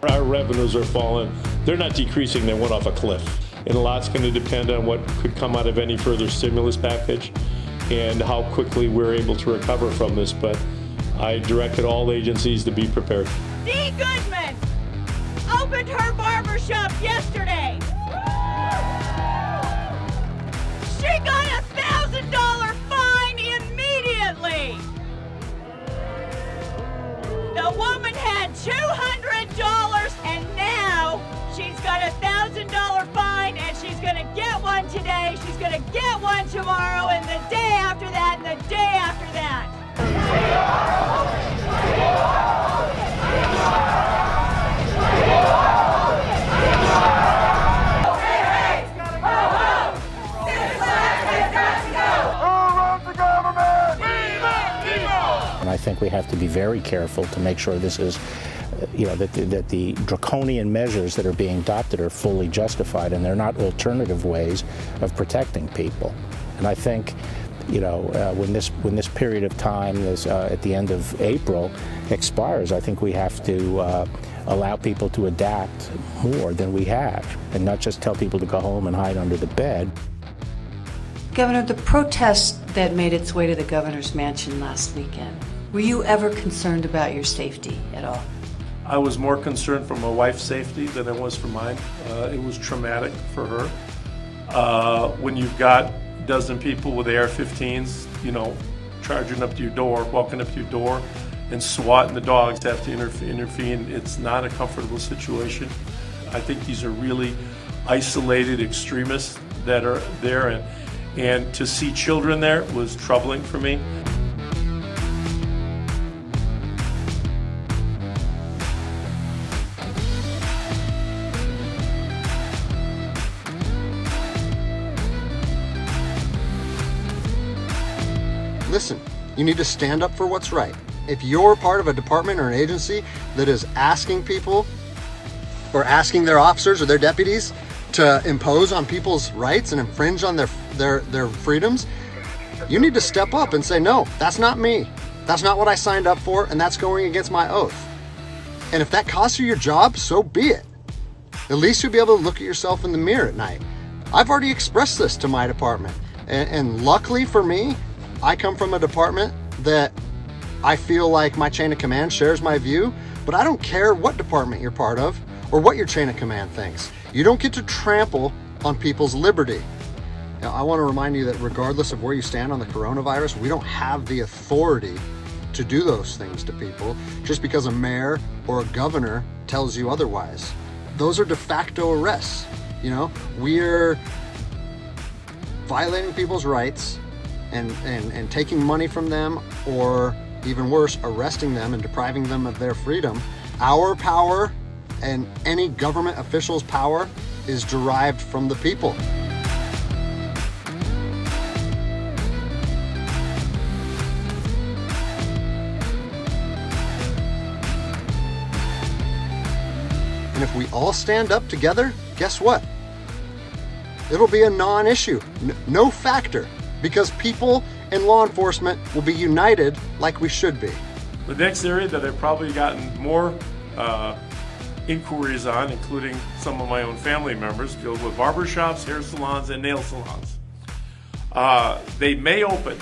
Our revenues are falling. They're not decreasing, they went off a cliff. And a lot's going to depend on what could come out of any further stimulus package and how quickly we're able to recover from this. But I directed all agencies to be prepared. Dee Goodman opened her barbershop yesterday. She got a $1,000 fine immediately. The woman had $200 and now she's got a $1,000 fine and she's gonna get one today, she's gonna get one tomorrow, and the day after that, and the day after that. And I think we have to be very careful to make sure this is, that the draconian measures that are being adopted are fully justified and they're not alternative ways of protecting people. And I think, when this period of time is at the end of April expires, I think we have to allow people to adapt more than we have, and not just tell people to go home and hide under the bed. Governor, the protest that made its way to the governor's mansion last weekend, were you ever concerned about your safety at all? I was more concerned for my wife's safety than I was for mine. It was traumatic for her. When you've got a dozen people with AR-15s, charging up to your door, walking up to your door, and SWAT and the dogs have to intervene, it's not a comfortable situation. I think these are really isolated extremists that are there, and to see children there was troubling for me. Listen, you need to stand up for what's right. If you're part of a department or an agency that is asking people or asking their officers or their deputies to impose on people's rights and infringe on their freedoms, you need to step up and say, no, that's not me. That's not what I signed up for, and that's going against my oath. And if that costs you your job, so be it. At least you'll be able to look at yourself in the mirror at night. I've already expressed this to my department, and luckily for me, I come from a department that I feel like my chain of command shares my view, but I don't care what department you're part of or what your chain of command thinks. You don't get to trample on people's liberty. Now, I want to remind you that regardless of where you stand on the coronavirus, we don't have the authority to do those things to people just because a mayor or a governor tells you otherwise. Those are de facto arrests. We're violating people's rights and taking money from them, or even worse, arresting them and depriving them of their freedom. Our power and any government official's power is derived from the people. And if we all stand up together, guess what? It'll be a non-issue, no factor, because people and law enforcement will be united like we should be. The next area that I've probably gotten more inquiries on, including some of my own family members, deals with barbershops, hair salons, and nail salons. They may open,